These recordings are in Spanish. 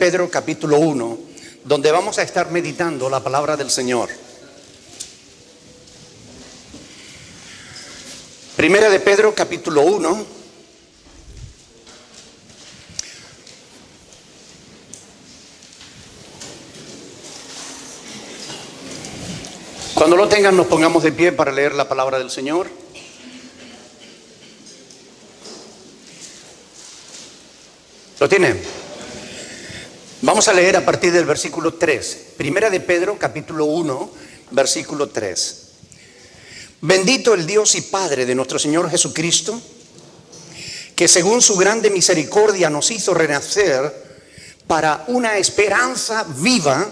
Pedro capítulo 1, donde vamos a estar meditando la palabra del Señor. Primera de Pedro capítulo 1. Cuando lo tengan, nos pongamos de pie para leer la palabra del Señor. ¿Lo tienen? Vamos a leer a partir del versículo 3. Primera de Pedro, capítulo 1, versículo 3. Bendito el Dios y Padre de nuestro Señor Jesucristo, que según su grande misericordia nos hizo renacer para una esperanza viva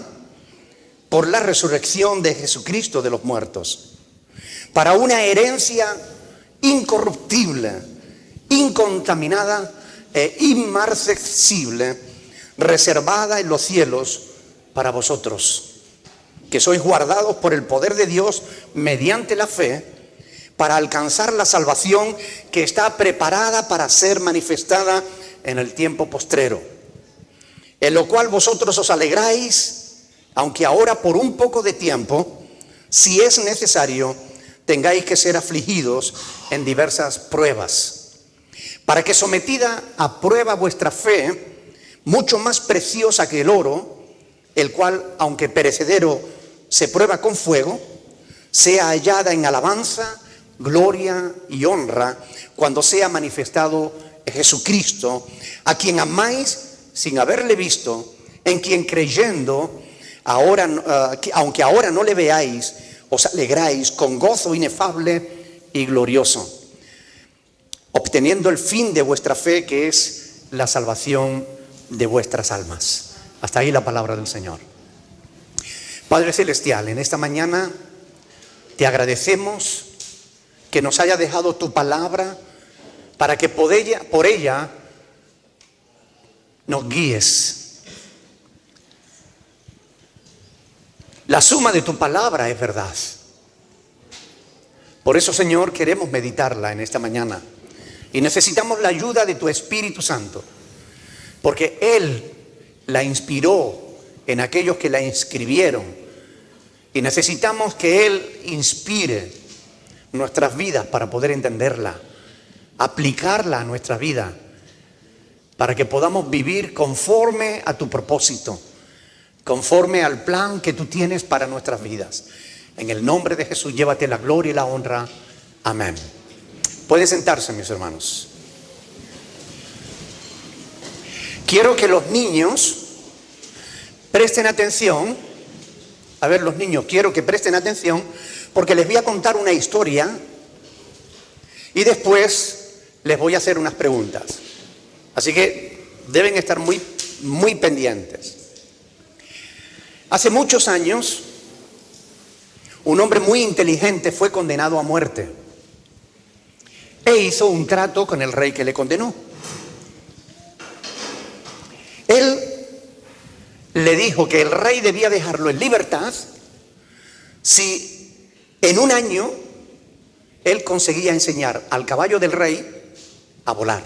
por la resurrección de Jesucristo de los muertos, para una herencia incorruptible, incontaminada e inmarcesible, reservada en los cielos para vosotros, que sois guardados por el poder de Dios mediante la fe, para alcanzar la salvación que está preparada para ser manifestada en el tiempo postrero, en lo cual vosotros os alegráis, aunque ahora por un poco de tiempo, si es necesario, tengáis que ser afligidos en diversas pruebas, para que sometida a prueba vuestra fe, mucho más preciosa que el oro, el cual, aunque perecedero, se prueba con fuego, sea hallada en alabanza, gloria y honra cuando sea manifestado Jesucristo, a quien amáis sin haberle visto, en quien creyendo, aunque ahora no le veáis, os alegráis con gozo inefable y glorioso, obteniendo el fin de vuestra fe, que es la salvación de vuestras almas. Hasta ahí la palabra del Señor. Padre Celestial, en esta mañana te agradecemos que nos haya dejado tu palabra para que por ella nos guíes. La suma de tu palabra es verdad. Por eso, Señor, queremos meditarla en esta mañana y necesitamos la ayuda de tu Espíritu Santo, porque Él la inspiró en aquellos que la escribieron, y necesitamos que Él inspire nuestras vidas para poder entenderla, aplicarla a nuestra vida, para que podamos vivir conforme a tu propósito, conforme al plan que tú tienes para nuestras vidas. En el nombre de Jesús, llévate la gloria y la honra. Amén. Pueden sentarse, mis hermanos. Quiero que los niños presten atención. A ver, los niños, quiero que presten atención porque les voy a contar una historia y después les voy a hacer unas preguntas. Así que deben estar muy pendientes. Hace muchos años, un hombre muy inteligente fue condenado a muerte e hizo un trato con el rey que le condenó. Él le dijo que el rey debía dejarlo en libertad si en un año él conseguía enseñar al caballo del rey a volar.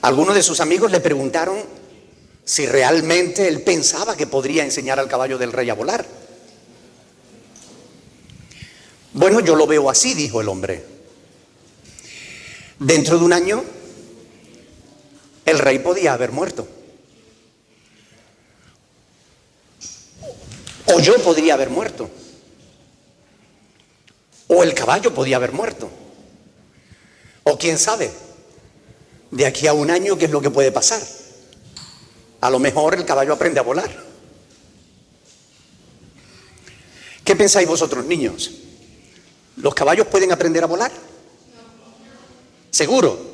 Algunos de sus amigos le preguntaron si realmente él pensaba que podría enseñar al caballo del rey a volar. Bueno, yo lo veo así, dijo el hombre. Dentro de un año el rey podía haber muerto. O yo podría haber muerto. O el caballo podía haber muerto. O quién sabe, de aquí a un año, ¿qué es lo que puede pasar? A lo mejor el caballo aprende a volar. ¿Qué pensáis vosotros, niños? ¿Los caballos pueden aprender a volar? ¿Seguro?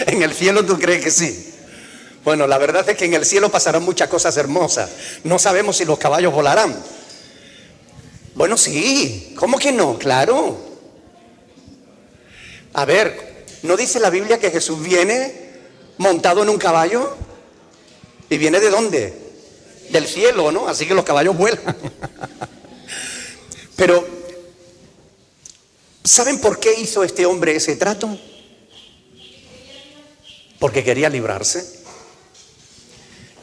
¿En el cielo tú crees que sí? Bueno, la verdad es que en el cielo pasarán muchas cosas hermosas. No sabemos si los caballos volarán. Bueno, sí. ¿Cómo que no? Claro. A ver, ¿no dice la Biblia que Jesús viene montado en un caballo? ¿Y viene de dónde? Del cielo, ¿no? Así que los caballos vuelan. Pero ¿Saben por qué hizo este hombre ese trato? Porque quería librarse.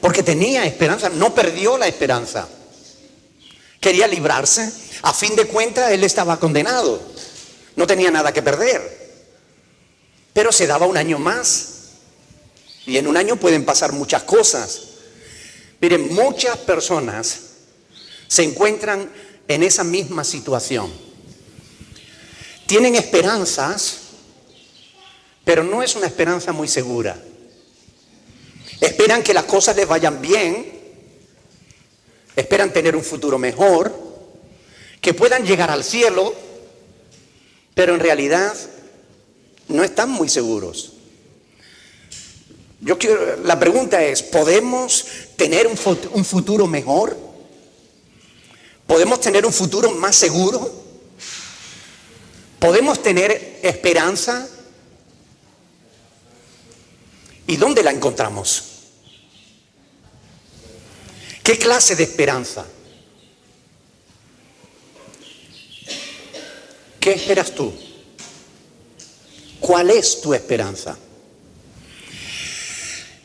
Porque tenía esperanza, no perdió la esperanza. Quería librarse. A fin de cuentas, él estaba condenado. No tenía nada que perder. Pero se daba un año más. Y en un año pueden pasar muchas cosas. Miren, muchas personas se encuentran en esa misma situación. Tienen esperanzas, pero no es una esperanza muy segura. Esperan que las cosas les vayan bien, esperan tener un futuro mejor, que puedan llegar al cielo, pero en realidad no están muy seguros. La pregunta es, ¿podemos tener un futuro mejor? ¿Podemos tener un futuro más seguro? ¿Podemos tener esperanza? ¿Y dónde la encontramos? ¿Qué clase de esperanza? ¿Qué esperas tú? ¿Cuál es tu esperanza?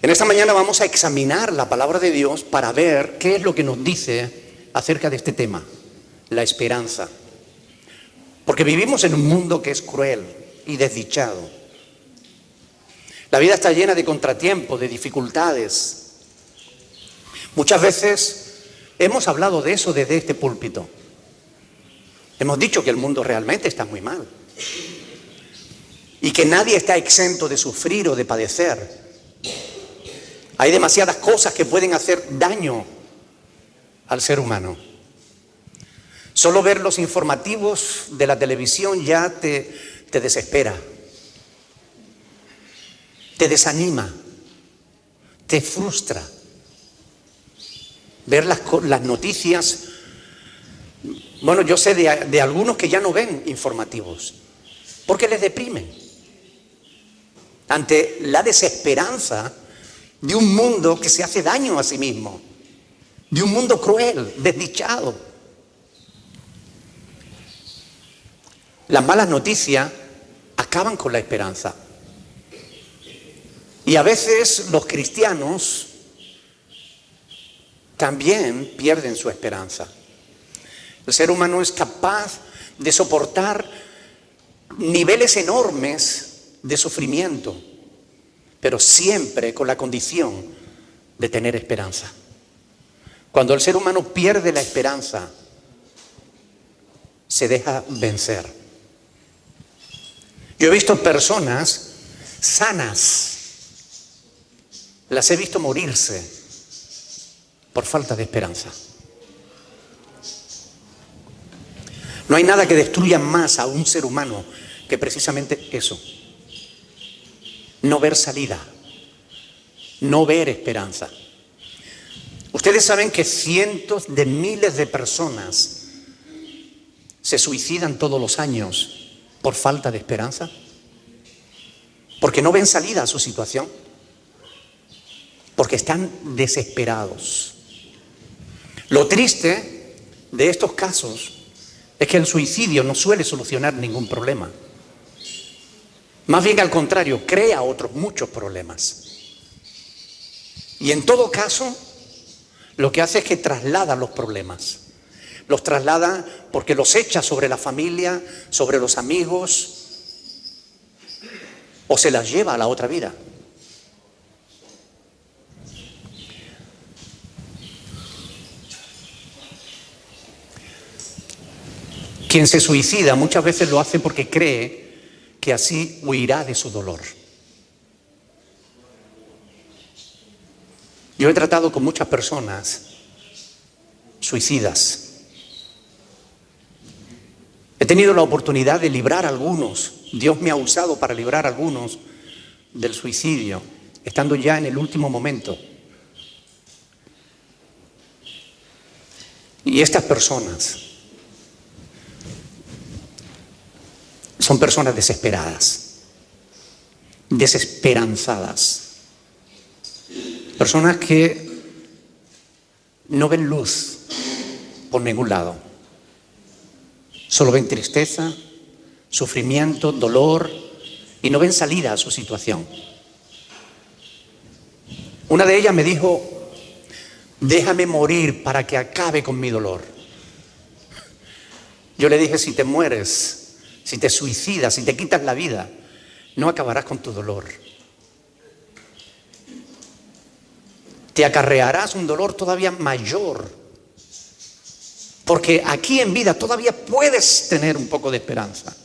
En esta mañana vamos a examinar la palabra de Dios para ver qué es lo que nos dice acerca de este tema, la esperanza. Porque vivimos en un mundo que es cruel y desdichado. La vida está llena de contratiempos, de dificultades. Muchas veces hemos hablado de eso desde este púlpito. Hemos dicho que el mundo realmente está muy mal y que nadie está exento de sufrir o de padecer. Hay demasiadas cosas que pueden hacer daño al ser humano. Solo ver los informativos de la televisión ya te desespera, te desanima, te frustra. Ver las noticias. Bueno, yo sé de algunos que ya no ven informativos porque les deprimen ante la desesperanza de un mundo que se hace daño a sí mismo, de un mundo cruel, desdichado. Las malas noticias acaban con la esperanza. Y a veces los cristianos también pierden su esperanza. El ser humano es capaz de soportar niveles enormes de sufrimiento, pero siempre con la condición de tener esperanza. Cuando el ser humano pierde la esperanza, se deja vencer. Yo he visto personas sanas, las he visto morirse por falta de esperanza. No hay nada que destruya más a un ser humano que precisamente eso. No ver salida, no ver esperanza. Ustedes saben que cientos de miles de personas se suicidan todos los años por falta de esperanza, porque no ven salida a su situación, porque están desesperados. Lo triste de estos casos es que el suicidio no suele solucionar ningún problema. Más bien al contrario, crea otros muchos problemas. Y en todo caso, lo que hace es que traslada los problemas. Los traslada porque los echa sobre la familia, sobre los amigos, o se las lleva a la otra vida. Quien se suicida muchas veces lo hace porque cree que así huirá de su dolor. Yo he tratado con muchas personas suicidas. He tenido la oportunidad de librar a algunos. Dios me ha usado para librar a algunos del suicidio, estando ya en el último momento. Y estas personas son personas desesperadas, desesperanzadas. Personas que no ven luz por ningún lado. Solo ven tristeza, sufrimiento, dolor, y no ven salida a su situación. Una de ellas me dijo: déjame morir para que acabe con mi dolor. Yo le dije: si te mueres, si te suicidas, si te quitas la vida, no acabarás con tu dolor. Te acarrearás un dolor todavía mayor, porque aquí en vida todavía puedes tener un poco de esperanza,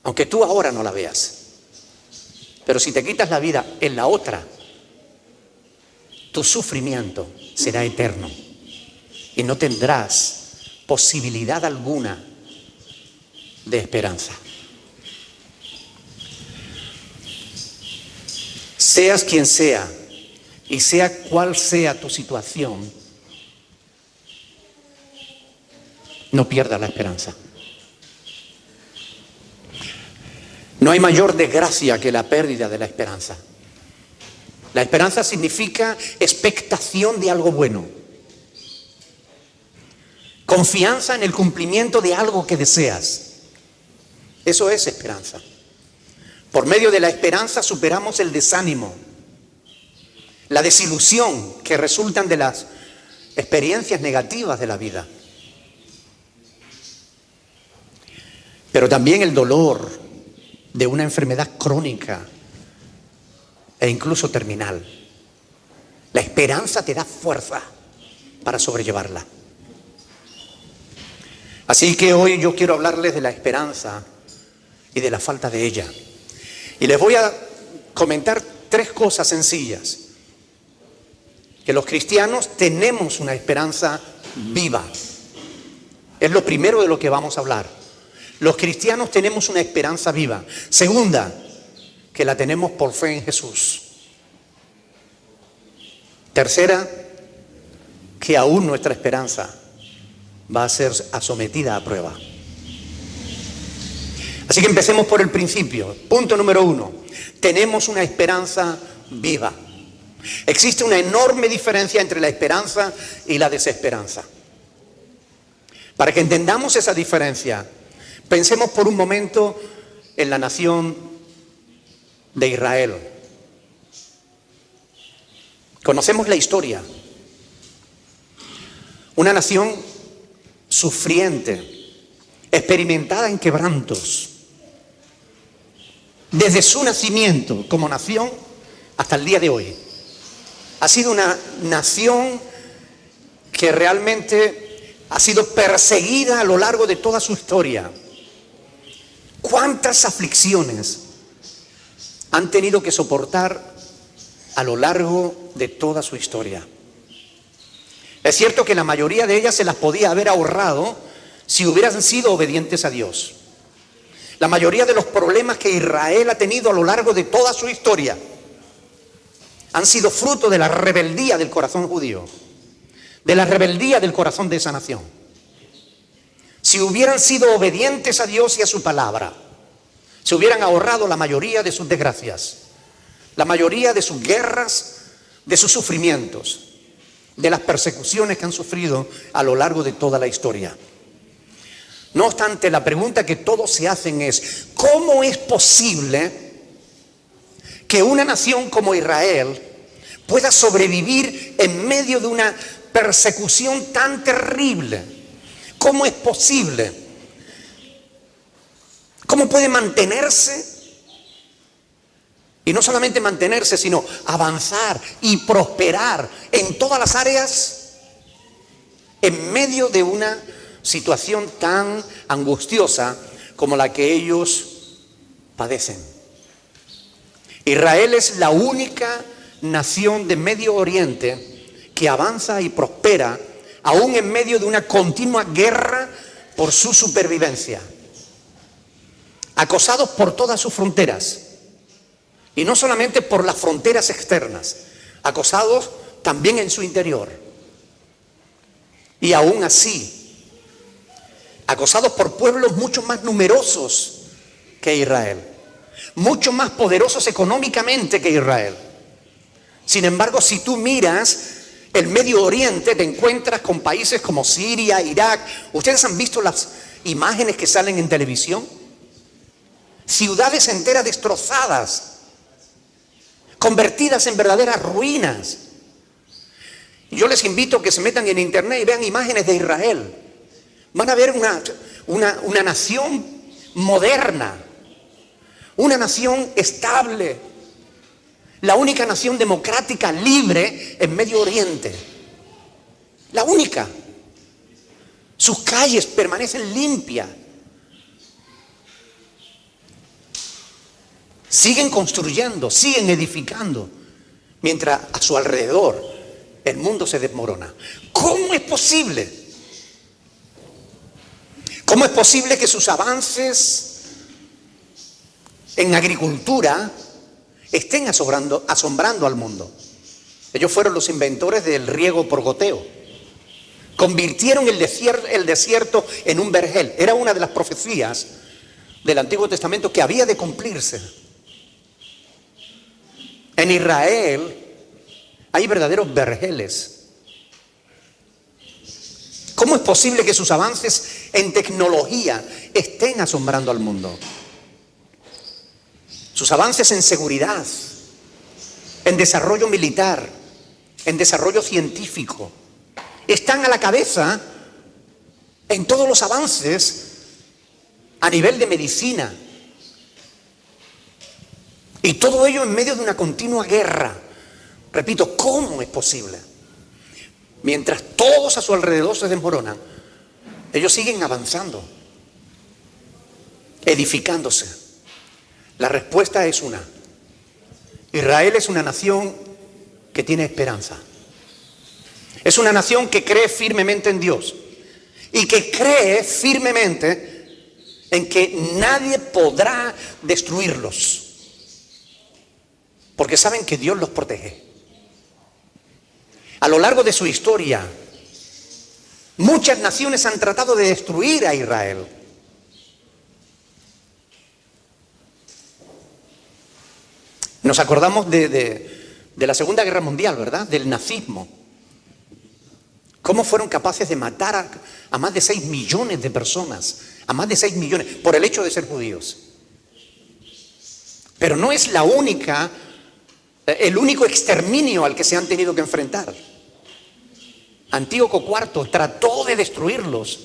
aunque tú ahora no la veas. Pero si te quitas la vida en la otra, tu sufrimiento será eterno y no tendrás posibilidad alguna de esperanza. Seas quien sea y sea cual sea tu situación, no pierdas la esperanza. No hay mayor desgracia que la pérdida de la esperanza. La esperanza significa expectación de algo bueno, confianza en el cumplimiento de algo que deseas. Eso es esperanza. Por medio de la esperanza superamos el desánimo, la desilusión que resultan de las experiencias negativas de la vida. Pero también el dolor de una enfermedad crónica e incluso terminal. La esperanza te da fuerza para sobrellevarla. Así que hoy yo quiero hablarles de la esperanza y de la falta de ella. Y les voy a comentar 3 cosas sencillas. Que los cristianos tenemos una esperanza viva. Es lo primero de lo que vamos a hablar. Los cristianos tenemos una esperanza viva. Segunda, que la tenemos por fe en Jesús. Tercera, que aún nuestra esperanza va a ser sometida a prueba. Así que empecemos por el principio. Punto número 1. Tenemos una esperanza viva. Existe una enorme diferencia entre la esperanza y la desesperanza. Para que entendamos esa diferencia, pensemos por un momento en la nación de Israel. Conocemos la historia. Una nación sufriente, experimentada en quebrantos, desde su nacimiento como nación hasta el día de hoy. Ha sido una nación que realmente ha sido perseguida a lo largo de toda su historia. ¿Cuántas aflicciones han tenido que soportar a lo largo de toda su historia? Es cierto que la mayoría de ellas se las podía haber ahorrado si hubieran sido obedientes a Dios. La mayoría de los problemas que Israel ha tenido a lo largo de toda su historia han sido fruto de la rebeldía del corazón judío, de la rebeldía del corazón de esa nación. Si hubieran sido obedientes a Dios y a su palabra, se hubieran ahorrado la mayoría de sus desgracias, la mayoría de sus guerras, de sus sufrimientos, de las persecuciones que han sufrido a lo largo de toda la historia. No obstante, la pregunta que todos se hacen es: ¿cómo es posible que una nación como Israel pueda sobrevivir en medio de una persecución tan terrible? ¿Cómo es posible? ¿Cómo puede mantenerse? Y no solamente mantenerse, sino avanzar y prosperar en todas las áreas en medio de una situación tan angustiosa como la que ellos padecen. Israel es la única nación de Medio Oriente que avanza y prospera aún en medio de una continua guerra por su supervivencia, acosados por todas sus fronteras, y no solamente por las fronteras externas, acosados también en su interior. Y aún así, acosados por pueblos mucho más numerosos que Israel, mucho más poderosos económicamente que Israel. Sin embargo, si tú miras el Medio Oriente, te encuentras con países como Siria, Irak. Ustedes han visto las imágenes que salen en televisión. Ciudades enteras destrozadas, convertidas en verdaderas ruinas. Yo les invito a que se metan en internet y vean imágenes de Israel. Van a ver una nación moderna, una nación estable, la única nación democrática libre en Medio Oriente. La única. Sus calles permanecen limpias. Siguen construyendo, siguen edificando, mientras a su alrededor el mundo se desmorona. ¿Cómo es posible? ¿Cómo es posible que sus avances en agricultura estén asombrando al mundo? Ellos fueron los inventores del riego por goteo. Convirtieron el desierto en un vergel. Era una de las profecías del Antiguo Testamento que había de cumplirse. En Israel hay verdaderos vergeles. ¿Cómo es posible que sus avances en tecnología estén asombrando al mundo? Sus avances en seguridad, en desarrollo militar, en desarrollo científico, están a la cabeza en todos los avances a nivel de medicina. Y todo ello en medio de una continua guerra. Repito, ¿cómo es posible? Mientras todos a su alrededor se desmoronan, ellos siguen avanzando, edificándose. La respuesta es una. Israel es una nación que tiene esperanza. Es una nación que cree firmemente en Dios y que cree firmemente en que nadie podrá destruirlos, porque saben que Dios los protege. A lo largo de su historia, muchas naciones han tratado de destruir a Israel. Nos acordamos de la Segunda Guerra Mundial, ¿verdad? Del nazismo. ¿Cómo fueron capaces de matar a más de 6 millones de personas? A más de 6 millones, por el hecho de ser judíos. Pero no es el único exterminio al que se han tenido que enfrentar. Antíoco IV trató de destruirlos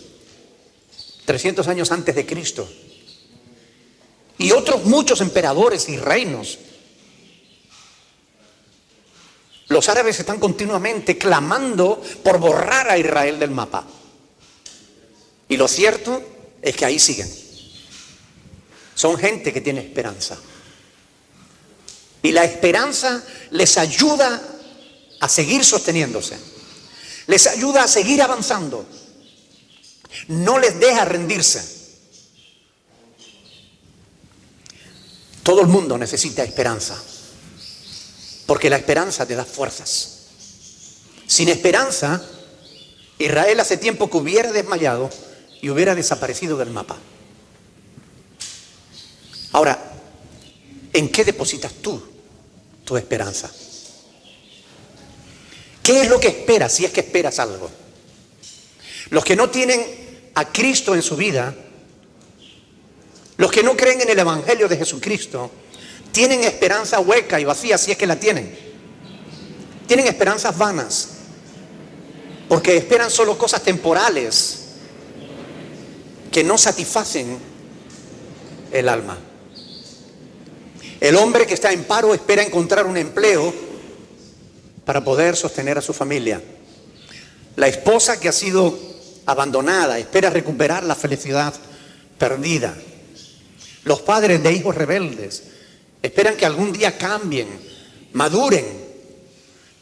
300 años antes de Cristo. Y otros muchos emperadores y reinos. Los árabes están continuamente clamando por borrar a Israel del mapa. Y lo cierto es que ahí siguen. Son gente que tiene esperanza. Y la esperanza les ayuda a seguir sosteniéndose. Les ayuda a seguir avanzando. No les deja rendirse. Todo el mundo necesita esperanza. Porque la esperanza te da fuerzas. Sin esperanza, Israel hace tiempo que hubiera desmayado y hubiera desaparecido del mapa. Ahora, ¿en qué depositas tú tu esperanza? ¿Qué es lo que esperas, si es que esperas algo? Los que no tienen a Cristo en su vida, los que no creen en el Evangelio de Jesucristo, tienen esperanza hueca y vacía, si es que la tienen. Tienen esperanzas vanas, porque esperan solo cosas temporales que no satisfacen el alma. El hombre que está en paro espera encontrar un empleo para poder sostener a su familia. La esposa que ha sido abandonada espera recuperar la felicidad perdida. Los padres de hijos rebeldes esperan que algún día cambien, maduren.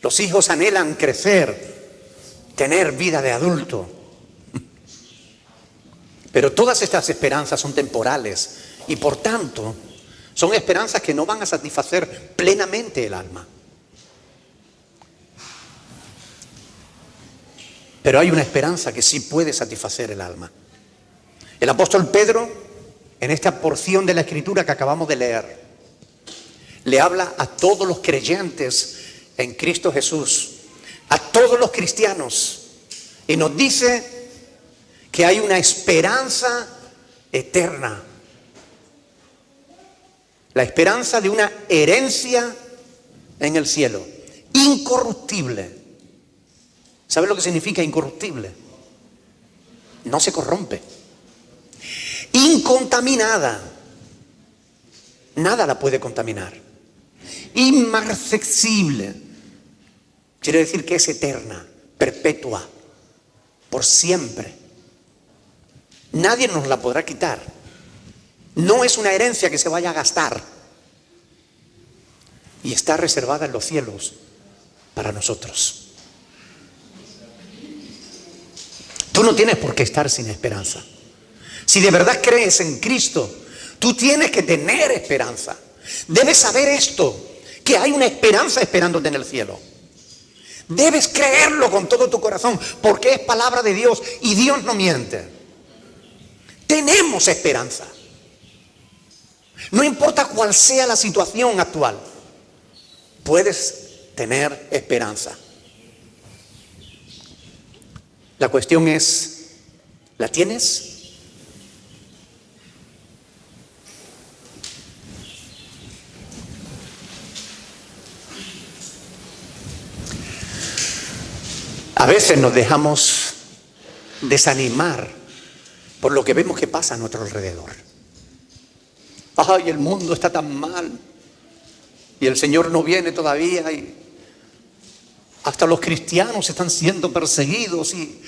Los hijos anhelan crecer, tener vida de adulto. Pero todas estas esperanzas son temporales y por tanto son esperanzas que no van a satisfacer plenamente el alma. Pero hay una esperanza que sí puede satisfacer el alma. El apóstol Pedro, en esta porción de la Escritura que acabamos de leer, le habla a todos los creyentes en Cristo Jesús, a todos los cristianos, y nos dice que hay una esperanza eterna. La esperanza de una herencia en el cielo, incorruptible. ¿Sabe lo que significa incorruptible? No se corrompe. Incontaminada. Nada la puede contaminar. Inmarcesible. Quiere decir que es eterna, perpetua, por siempre. Nadie nos la podrá quitar. No es una herencia que se vaya a gastar. Y está reservada en los cielos para nosotros. Tú no tienes por qué estar sin esperanza. Si de verdad crees en Cristo, tú tienes que tener esperanza. Debes saber esto, que hay una esperanza esperándote en el cielo. Debes creerlo con todo tu corazón, porque es palabra de Dios y Dios no miente. Tenemos esperanza. No importa cuál sea la situación actual, puedes tener esperanza. La cuestión es, ¿la tienes? A veces nos dejamos desanimar por lo que vemos que pasa a nuestro alrededor. Ay, el mundo está tan mal y el Señor no viene todavía y hasta los cristianos están siendo perseguidos y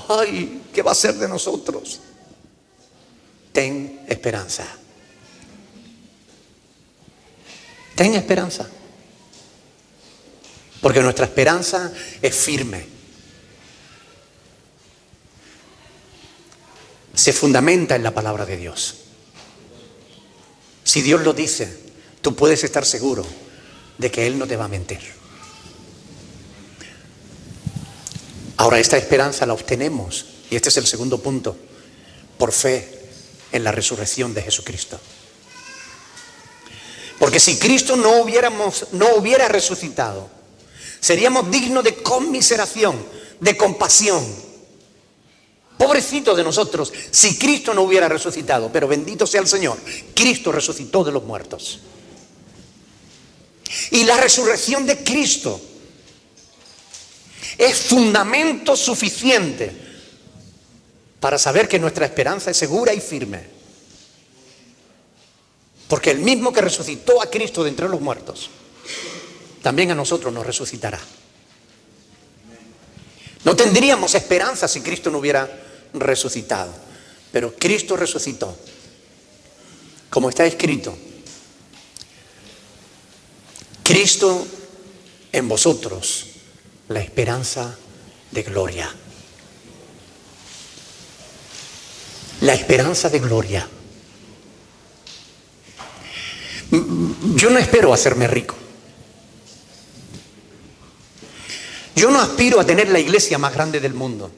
ay, ¿qué va a ser de nosotros? Ten esperanza. Ten esperanza. Porque nuestra esperanza es firme. Se fundamenta en la palabra de Dios. Si Dios lo dice, tú puedes estar seguro de que Él no te va a mentir. Ahora, esta esperanza la obtenemos, y este es el segundo punto, por fe en la resurrección de Jesucristo. Porque si Cristo no hubiera resucitado, seríamos dignos de conmiseración, de compasión. Pobrecito de nosotros si Cristo no hubiera resucitado, pero bendito sea el Señor, Cristo resucitó de los muertos. Y la resurrección de Cristo es fundamento suficiente para saber que nuestra esperanza es segura y firme. Porque el mismo que resucitó a Cristo de entre los muertos, también a nosotros nos resucitará. No tendríamos esperanza si Cristo no hubiera resucitado, pero Cristo resucitó. Como está escrito, Cristo en vosotros, la esperanza de gloria. La esperanza de gloria. Yo no espero hacerme rico. Yo no aspiro a tener la iglesia más grande del mundo,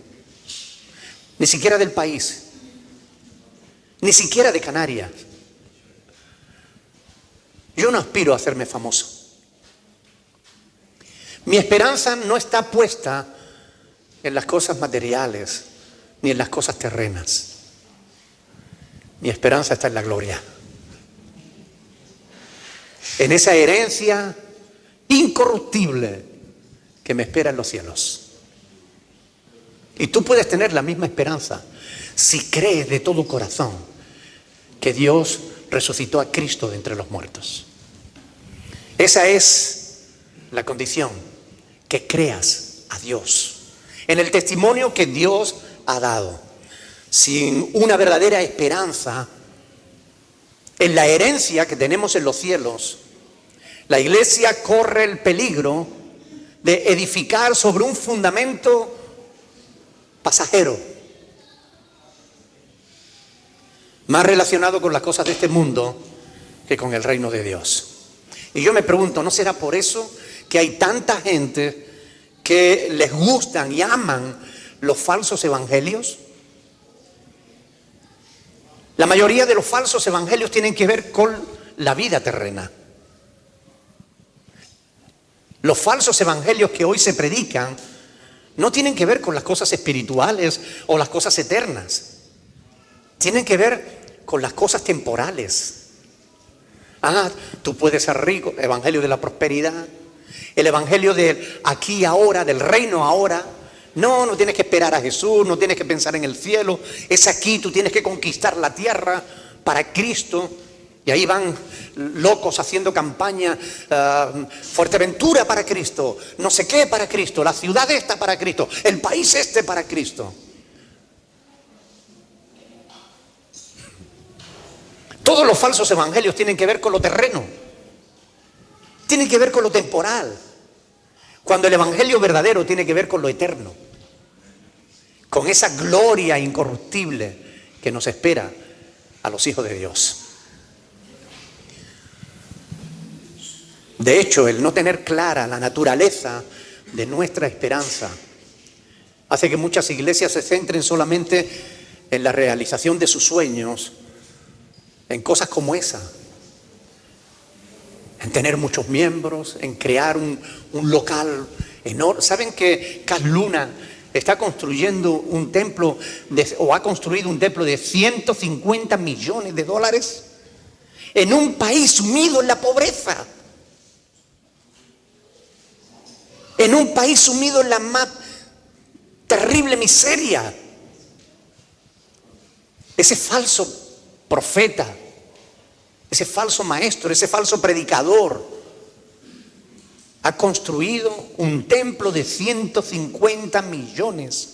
ni siquiera del país, ni siquiera de Canarias. Yo no aspiro a hacerme famoso. Mi esperanza no está puesta en las cosas materiales, ni en las cosas terrenas. Mi esperanza está en la gloria. En esa herencia incorruptible que me espera en los cielos. Y tú puedes tener la misma esperanza si crees de todo corazón que Dios resucitó a Cristo de entre los muertos. Esa es la condición, que creas a Dios en el testimonio que Dios ha dado. Sin una verdadera esperanza en la herencia que tenemos en los cielos, la iglesia corre el peligro de edificar sobre un fundamento pasajero, más relacionado con las cosas de este mundo que con el reino de Dios. Y yo me pregunto, ¿no será por eso que hay tanta gente que les gustan y aman los falsos evangelios? La mayoría de los falsos evangelios tienen que ver con la vida terrena. Los falsos evangelios que hoy se predican no tienen que ver con las cosas espirituales o las cosas eternas. Tienen que ver con las cosas temporales. Tú puedes ser rico, el evangelio de la prosperidad, el evangelio del aquí y ahora, del reino ahora. No tienes que esperar a Jesús, no tienes que pensar en el cielo. Es aquí, tú tienes que conquistar la tierra para Cristo. Y ahí van locos haciendo campaña, Fuerteventura para Cristo, no sé qué para Cristo, la ciudad esta para Cristo, el país este para Cristo. Todos los falsos evangelios tienen que ver con lo terreno, tienen que ver con lo temporal, cuando el evangelio verdadero tiene que ver con lo eterno, con esa gloria incorruptible que nos espera a los hijos de Dios. De hecho, el no tener clara la naturaleza de nuestra esperanza hace que muchas iglesias se centren solamente en la realización de sus sueños, en cosas como esa, en tener muchos miembros, en crear un local enorme. ¿Saben que Cas Luna está construyendo un templo o ha construido un templo de $150 millones en un país sumido en la pobreza? En un país sumido en la más terrible miseria. Ese falso profeta, ese falso maestro, ese falso predicador ha construido un templo de $150 millones,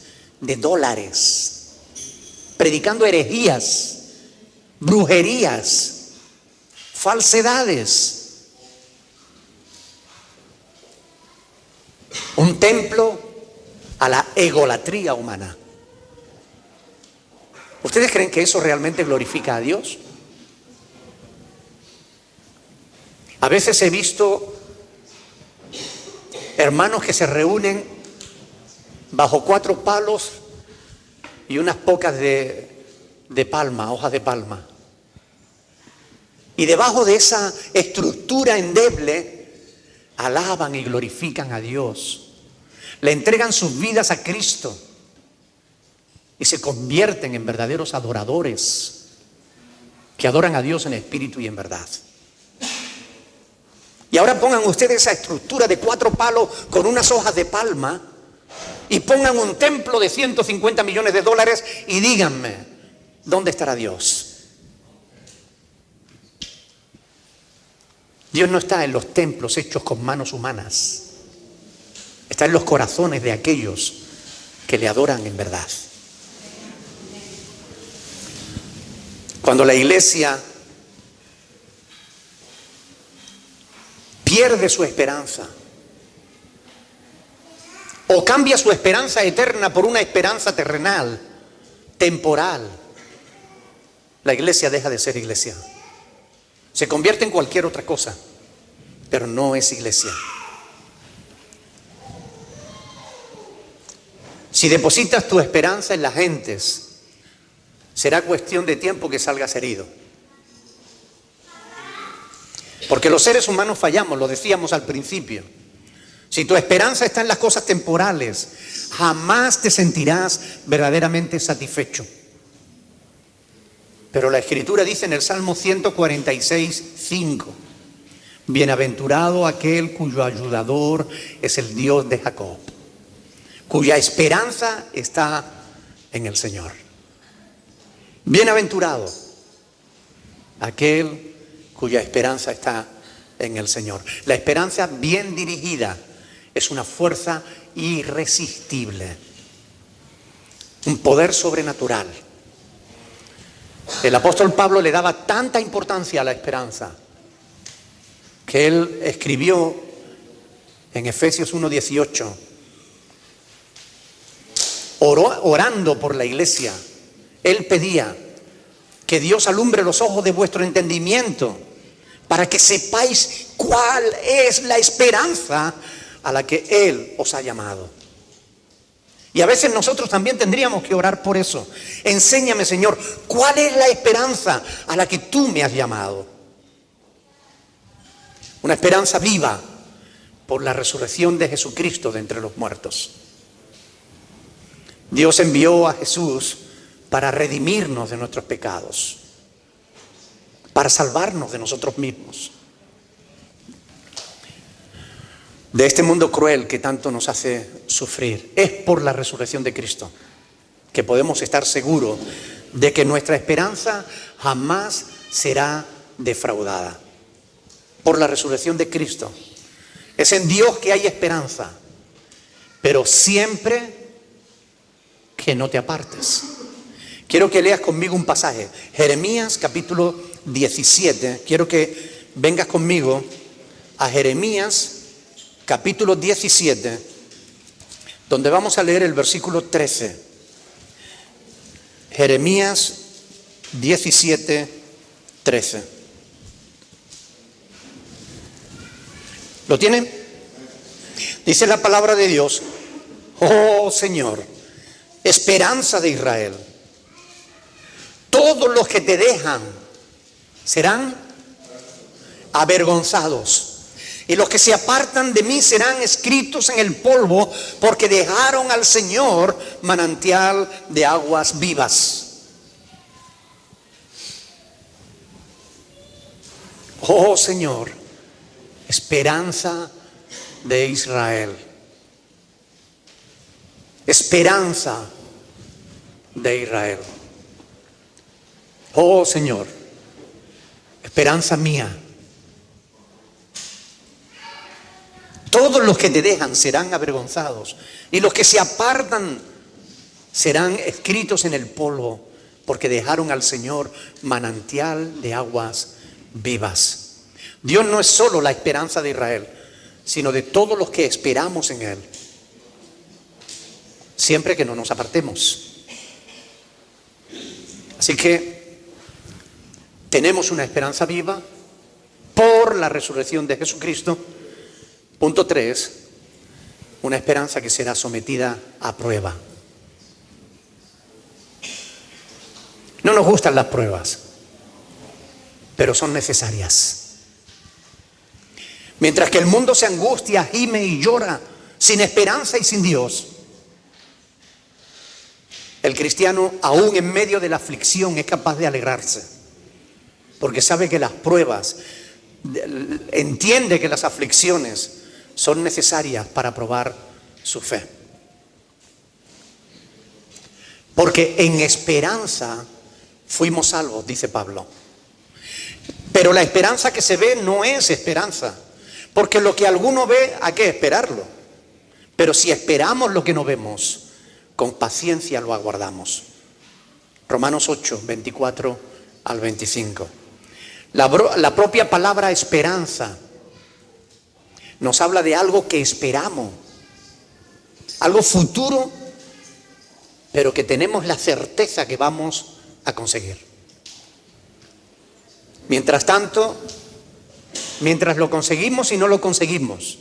predicando herejías, brujerías, falsedades. Un templo a la egolatría humana. ¿Ustedes creen que eso realmente glorifica a Dios? A veces he visto hermanos que se reúnen bajo 4 palos y unas pocas de palma, hojas de palma. Y debajo de esa estructura endeble, alaban y glorifican a Dios. Le entregan sus vidas a Cristo y se convierten en verdaderos adoradores que adoran a Dios en espíritu y en verdad. Y ahora pongan ustedes esa estructura de 4 palos con unas hojas de palma y pongan un templo de $150 millones y díganme, ¿dónde estará Dios? Dios no está en los templos hechos con manos humanas. Está en los corazones de aquellos que le adoran en verdad. Cuando la iglesia pierde su esperanza o cambia su esperanza eterna por una esperanza terrenal, temporal, la iglesia deja de ser iglesia. Se convierte en cualquier otra cosa, pero no es iglesia. Si depositas tu esperanza en las gentes, será cuestión de tiempo que salgas herido. Porque los seres humanos fallamos, lo decíamos al principio. Si tu esperanza está en las cosas temporales, jamás te sentirás verdaderamente satisfecho. Pero la Escritura dice en el Salmo 146:5, bienaventurado aquel cuyo ayudador es el Dios de Jacob, cuya esperanza está en el Señor. Bienaventurado aquel cuya esperanza está en el Señor. La esperanza bien dirigida es una fuerza irresistible, un poder sobrenatural. El apóstol Pablo le daba tanta importancia a la esperanza que él escribió en Efesios 1:18, orando por la iglesia, él pedía que Dios alumbre los ojos de vuestro entendimiento para que sepáis cuál es la esperanza a la que Él os ha llamado. Y a veces nosotros también tendríamos que orar por eso. Enséñame, Señor, ¿cuál es la esperanza a la que tú me has llamado? Una esperanza viva por la resurrección de Jesucristo de entre los muertos. Dios envió a Jesús para redimirnos de nuestros pecados, para salvarnos de nosotros mismos, de este mundo cruel que tanto nos hace sufrir. Es por la resurrección de Cristo que podemos estar seguros de que nuestra esperanza jamás será defraudada. Por la resurrección de Cristo. Es en Dios que hay esperanza, pero siempre que no te apartes. Quiero que leas conmigo un pasaje, Jeremías capítulo 17. Quiero que vengas conmigo a Jeremías capítulo 17, donde vamos a leer el versículo 13. Jeremías 17, 13. ¿Lo tienen? Dice la palabra de Dios: oh Señor, esperanza de Israel, todos los que te dejan serán avergonzados, y los que se apartan de mí serán escritos en el polvo, porque dejaron al Señor manantial de aguas vivas. Oh Señor, esperanza de Israel, esperanza de Israel. Oh Señor, esperanza mía. Todos los que te dejan serán avergonzados, y los que se apartan serán escritos en el polvo, porque dejaron al Señor manantial de aguas vivas. Dios no es solo la esperanza de Israel, sino de todos los que esperamos en Él, siempre que no nos apartemos. Así que tenemos una esperanza viva por la resurrección de Jesucristo. Punto 3, una esperanza que será sometida a prueba. No nos gustan las pruebas, pero son necesarias. Mientras que el mundo se angustia, gime y llora, sin esperanza y sin Dios, el cristiano, aún en medio de la aflicción, es capaz de alegrarse, porque sabe que las pruebas, entiende que las aflicciones son necesarias para probar su fe. Porque en esperanza fuimos salvos, dice Pablo. Pero la esperanza que se ve no es esperanza, porque lo que alguno ve hay que esperarlo. Pero si esperamos lo que no vemos, con paciencia lo aguardamos. Romanos 8, 24 al 25. La propia palabra esperanza nos habla de algo que esperamos, algo futuro, pero que tenemos la certeza que vamos a conseguir. Mientras tanto, mientras lo conseguimos y no lo conseguimos,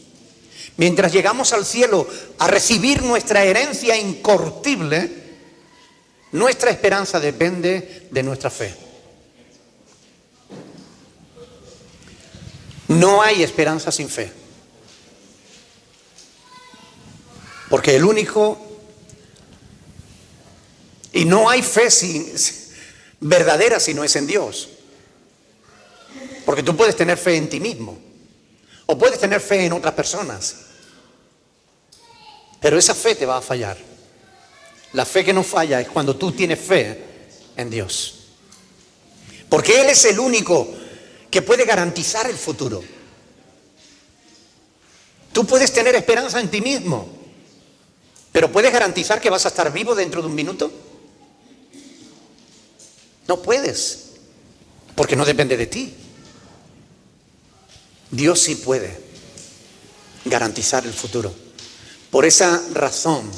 mientras llegamos al cielo a recibir nuestra herencia incorruptible, nuestra esperanza depende de nuestra fe. No hay esperanza sin fe. Porque el único, y no hay fe verdadera si no es en Dios. Porque tú puedes tener fe en ti mismo, o puedes tener fe en otras personas, pero esa fe te va a fallar. La fe que no falla es cuando tú tienes fe en Dios. Porque Él es el único que puede garantizar el futuro. Tú puedes tener esperanza en ti mismo, pero ¿puedes garantizar que vas a estar vivo dentro de un minuto? No puedes, porque no depende de ti. Dios sí puede garantizar el futuro. Por esa razón,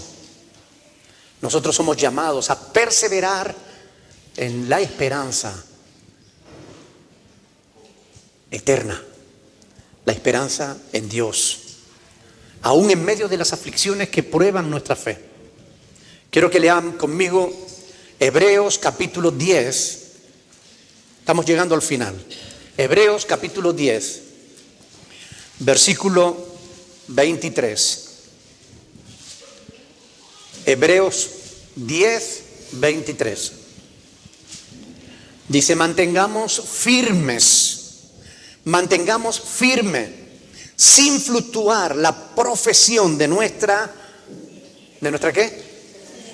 nosotros somos llamados a perseverar en la esperanza eterna, la esperanza en Dios, aún en medio de las aflicciones que prueban nuestra fe. Quiero que lean conmigo Hebreos capítulo 10. Estamos llegando al final. Hebreos capítulo 10, versículo 23. Hebreos 10:23. Dice, mantengamos firme, sin fluctuar la profesión de nuestra ¿qué?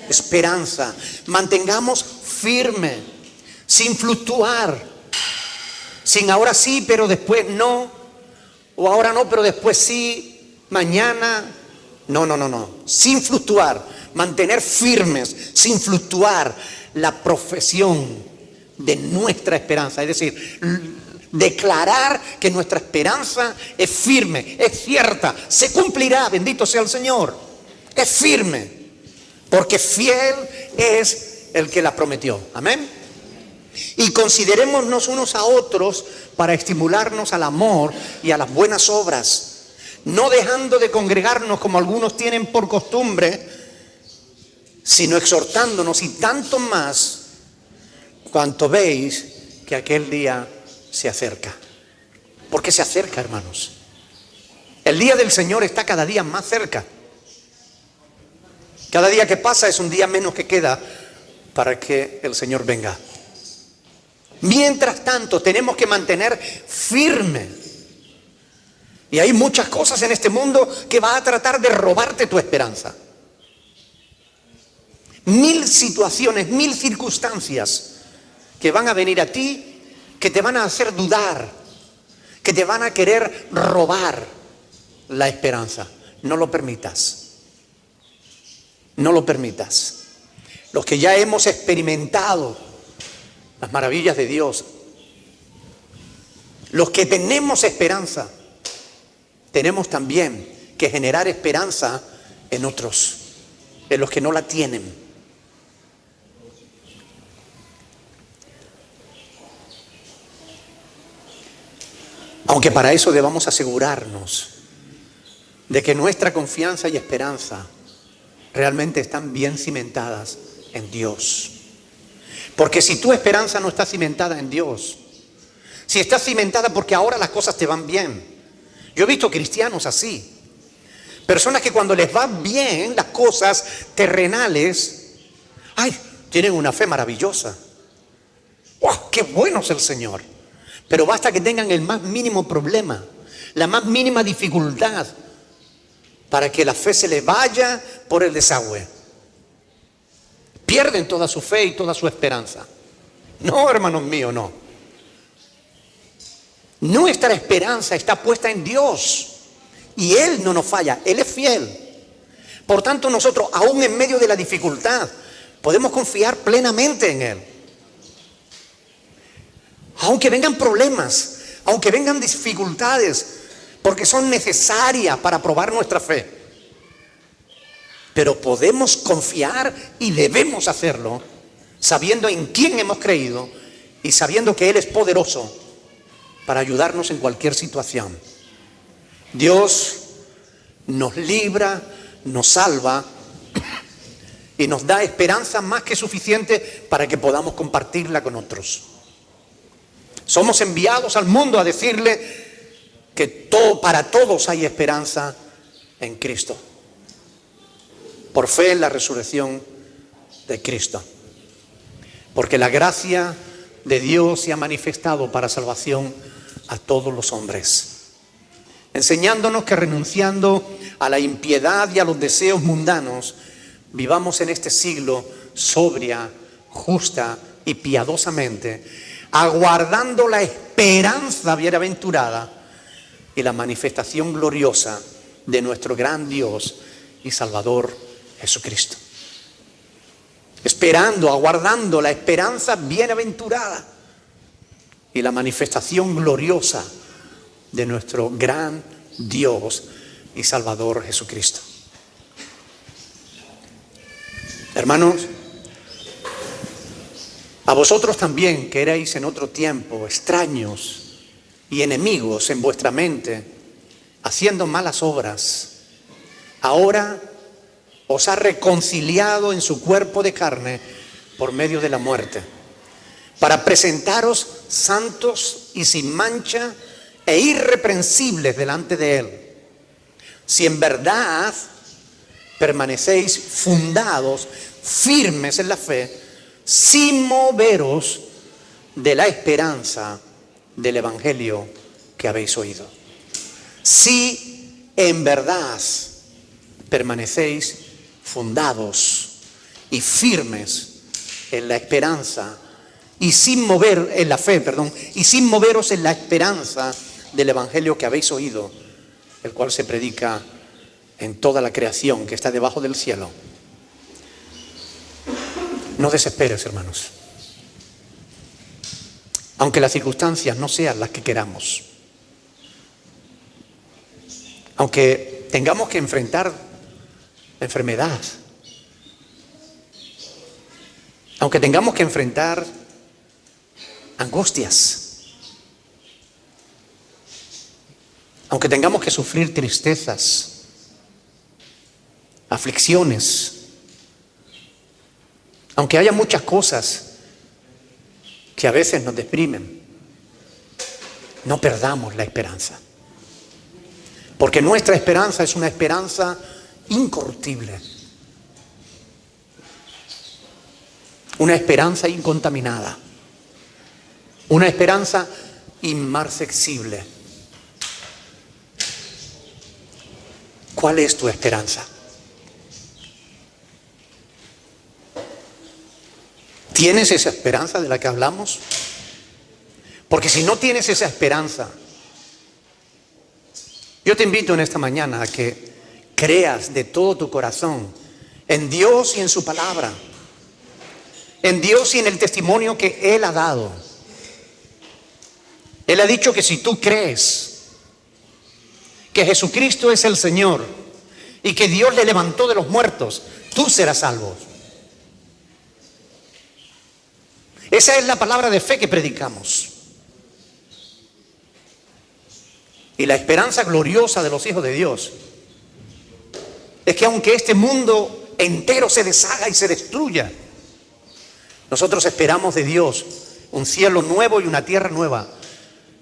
Esperanza. Mantengamos firme, sin fluctuar, sin ahora sí, pero después no, o ahora no, pero después sí, mañana. No, sin fluctuar, mantener firmes, sin fluctuar la profesión de nuestra esperanza, es decir, declarar que nuestra esperanza es firme, es cierta, se cumplirá, bendito sea el Señor, es firme, porque fiel es el que la prometió, amén. Y considerémonos unos a otros para estimularnos al amor y a las buenas obras, no dejando de congregarnos como algunos tienen por costumbre, sino exhortándonos, y tanto más cuanto veis que aquel día se acerca. Porque se acerca, hermanos. El día del Señor está cada día más cerca. Cada día que pasa es un día menos que queda para que el Señor venga. Mientras tanto, tenemos que mantener firme. Y hay muchas cosas en este mundo que va a tratar de robarte tu esperanza. 1000 situaciones, 1000 circunstancias que van a venir a ti, que te van a hacer dudar, que te van a querer robar la esperanza. No lo permitas. No lo permitas. Los que ya hemos experimentado las maravillas de Dios, los que tenemos esperanza, tenemos también que generar esperanza en otros, en los que no la tienen. Aunque para eso debamos asegurarnos de que nuestra confianza y esperanza realmente están bien cimentadas en Dios. Porque si tu esperanza no está cimentada en Dios, si está cimentada porque ahora las cosas te van bien. Yo he visto cristianos así, personas que cuando les van bien las cosas terrenales, tienen una fe maravillosa. ¡Wow! ¡Qué bueno es el Señor! Pero basta que tengan el más mínimo problema, la más mínima dificultad, para que la fe se les vaya por el desagüe. Pierden toda su fe y toda su esperanza. No, hermanos míos, no. Nuestra esperanza está puesta en Dios y Él no nos falla, Él es fiel. Por tanto, nosotros, aún en medio de la dificultad, podemos confiar plenamente en Él. Aunque vengan problemas, aunque vengan dificultades, porque son necesarias para probar nuestra fe. Pero podemos confiar y debemos hacerlo, sabiendo en quién hemos creído y sabiendo que Él es poderoso para ayudarnos en cualquier situación. Dios nos libra, nos salva y nos da esperanza más que suficiente para que podamos compartirla con otros. Somos enviados al mundo a decirle que para todos hay esperanza en Cristo, por fe en la resurrección de Cristo. Porque la gracia de Dios se ha manifestado para salvación a todos los hombres, enseñándonos que renunciando a la impiedad y a los deseos mundanos, vivamos en este siglo sobria, justa y piadosamente, aguardando la esperanza bienaventurada y la manifestación gloriosa de nuestro gran Dios y Salvador Jesucristo. Esperando, aguardando la esperanza bienaventurada y la manifestación gloriosa de nuestro gran Dios y Salvador Jesucristo. Hermanos, a vosotros también que erais en otro tiempo extraños y enemigos en vuestra mente, haciendo malas obras, ahora os ha reconciliado en su cuerpo de carne por medio de la muerte, para presentaros santos y sin mancha e irreprensibles delante de Él. Si en verdad permanecéis fundados firmes en la fe, sin moveros de la esperanza del evangelio que habéis oído. Si en verdad permanecéis fundados y firmes en la esperanza y sin mover en la fe, y sin moveros en la esperanza del evangelio que habéis oído, el cual se predica en toda la creación que está debajo del cielo. No desesperes, hermanos. Aunque las circunstancias no sean las que queramos, aunque tengamos que enfrentar la enfermedad, aunque tengamos que enfrentar angustias, aunque tengamos que sufrir tristezas, aflicciones, aunque haya muchas cosas que a veces nos deprimen, no perdamos la esperanza. Porque nuestra esperanza es una esperanza incorruptible. Una esperanza incontaminada. Una esperanza inmarcesible. ¿Cuál es tu esperanza? ¿Tienes esa esperanza de la que hablamos? Porque si no tienes esa esperanza, yo te invito en esta mañana a que creas de todo tu corazón en Dios y en su palabra, en Dios y en el testimonio que Él ha dado. Él ha dicho que si tú crees que Jesucristo es el Señor y que Dios le levantó de los muertos, tú serás salvo. Esa es la palabra de fe que predicamos. Y la esperanza gloriosa de los hijos de Dios es que aunque este mundo entero se deshaga y se destruya, nosotros esperamos de Dios un cielo nuevo y una tierra nueva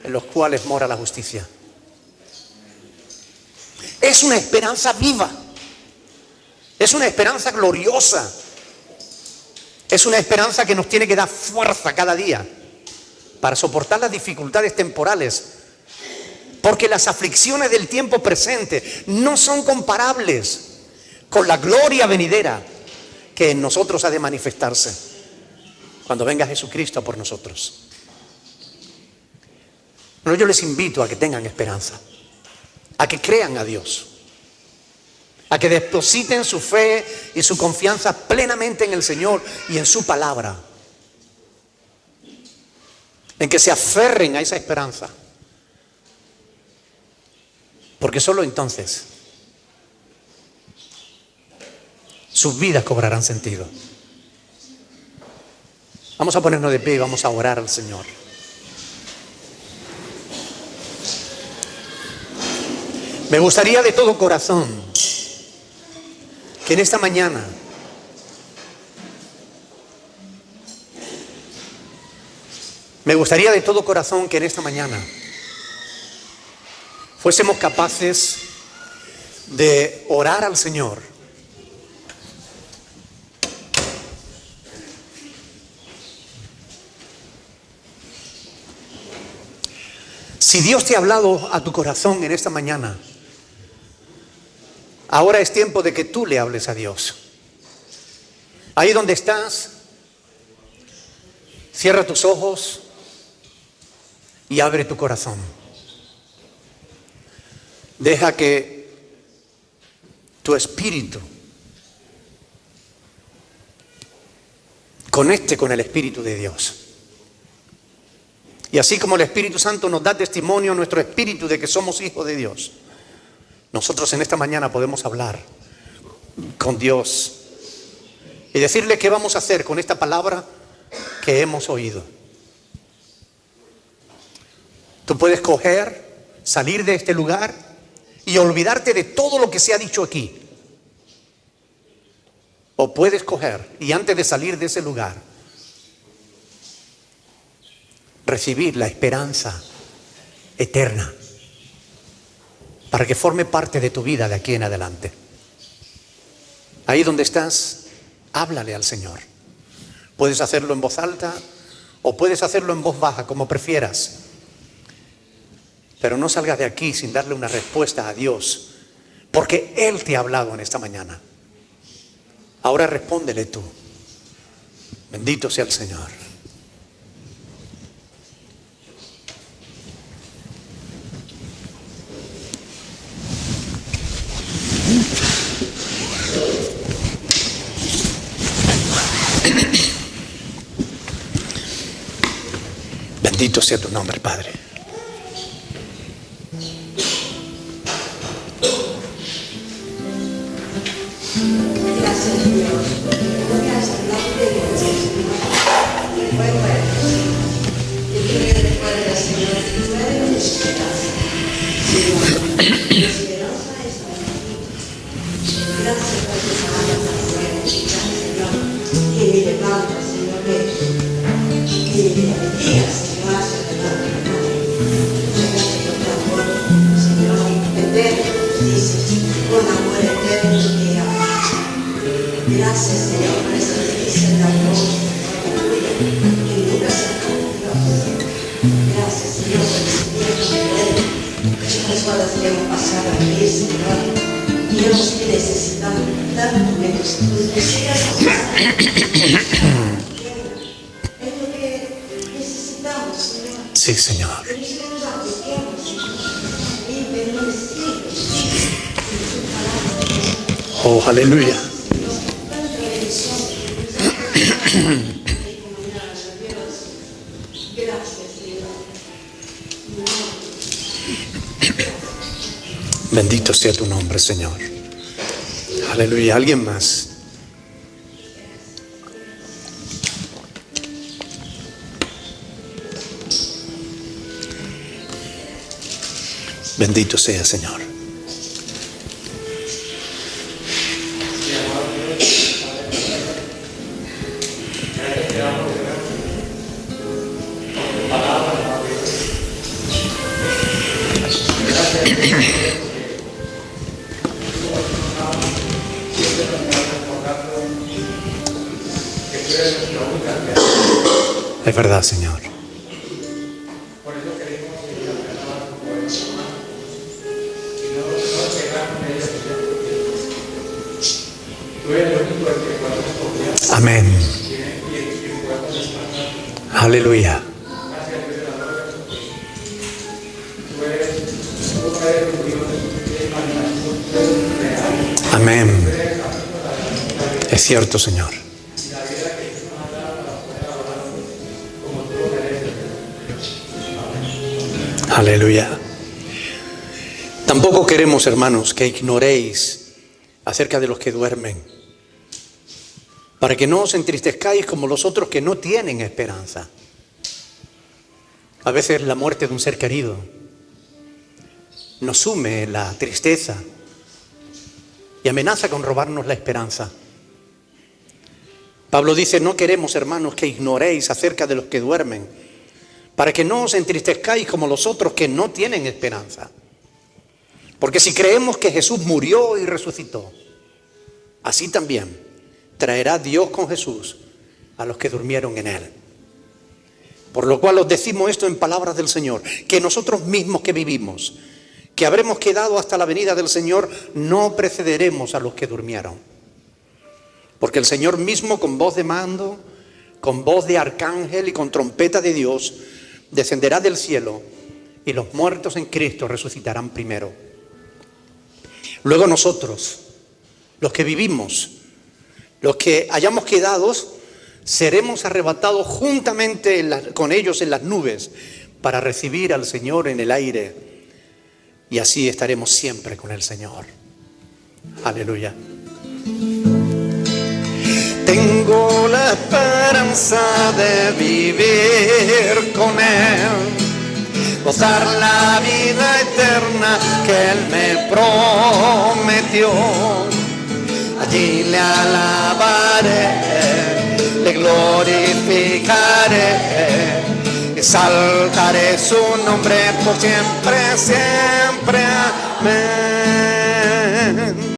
en los cuales mora la justicia. Es una esperanza viva, es una esperanza gloriosa. Es una esperanza que nos tiene que dar fuerza cada día para soportar las dificultades temporales, porque las aflicciones del tiempo presente no son comparables con la gloria venidera que en nosotros ha de manifestarse cuando venga Jesucristo por nosotros. Bueno, yo les invito a que tengan esperanza, a que crean a Dios, a que depositen su fe y su confianza plenamente en el Señor y en su palabra, en que se aferren a esa esperanza, porque solo entonces sus vidas cobrarán sentido. Vamos a ponernos de pie y vamos a orar al Señor. Me gustaría de todo corazón que en esta mañana fuésemos capaces de orar al Señor si Dios te ha hablado a tu corazón en esta mañana. Ahora es tiempo de que tú le hables a Dios. Ahí donde estás, cierra tus ojos y abre tu corazón. Deja que tu espíritu conecte con el Espíritu de Dios. Y así como el Espíritu Santo nos da testimonio a nuestro espíritu de que somos hijos de Dios, nosotros en esta mañana podemos hablar con Dios y decirle qué vamos a hacer con esta palabra que hemos oído. Tú puedes salir de este lugar y olvidarte de todo lo que se ha dicho aquí. O puedes y antes de salir de ese lugar, recibir la esperanza eterna, para que forme parte de tu vida de aquí en adelante. Ahí donde estás, Háblale al Señor. Puedes hacerlo en voz alta o puedes hacerlo en voz baja, como prefieras. Pero no salgas de aquí sin darle una respuesta a Dios, porque Él te ha hablado en esta mañana. Ahora respóndele tú. Bendito sea el Señor. Bendito sea tu nombre, Padre. Gracias, Dios. Gracias, nombre de Dios. Yo quiero que recuerde, Señor, que tú eres mi esperanza. Señor, mi esperanza es en ti. Gracias por tu palabra tan fuerte, Señor, que me levanta, Señor, que me bendiga, Señor, hacia adelante, Padre. Muchas gracias por tu amor, Señor, eterno, dices, con amor eterno que amas. Gracias, Señor, por esa delicia de amor, que nunca se acaba. Gracias, Señor, por ese tiempo de las horas que hemos pasado aquí, Señor. Y hemos que necesitar tanto que tú sigas es lo que necesitamos, Señor. Sí, Señor. Que nos apliquemos, Señor. Y permanecemos en tu palabra. Oh, aleluya. Bendito sea tu nombre, Señor. Aleluya. ¿Alguien más? Bendito sea, Señor. Es verdad, Señor. Amén. Aleluya. Amén. Es cierto, Señor. Aleluya. Tampoco queremos, hermanos, que ignoréis acerca de los que duermen, para que no os entristezcáis como los otros que no tienen esperanza. A veces la muerte de un ser querido nos sume en la tristeza y amenaza con robarnos la esperanza. Pablo dice: no queremos, hermanos, que ignoréis acerca de los que duermen, para que no os entristezcáis como los otros que no tienen esperanza. Porque si creemos que Jesús murió y resucitó, así también traerá Dios con Jesús a los que durmieron en Él. Por lo cual os decimos esto en palabras del Señor, que nosotros mismos que vivimos, que habremos quedado hasta la venida del Señor, no precederemos a los que durmieron. Porque el Señor mismo, con voz de mando, con voz de arcángel y con trompeta de Dios, descenderá del cielo, y los muertos en Cristo resucitarán primero. Luego nosotros, los que vivimos, los que hayamos quedado, seremos arrebatados juntamente con ellos en las nubes para recibir al Señor en el aire, y así estaremos siempre con el Señor. Aleluya. Tengo la esperanza de vivir con Él, gozar la vida eterna que Él me prometió. Allí le alabaré, le glorificaré, exaltaré su nombre por siempre, siempre. Amén.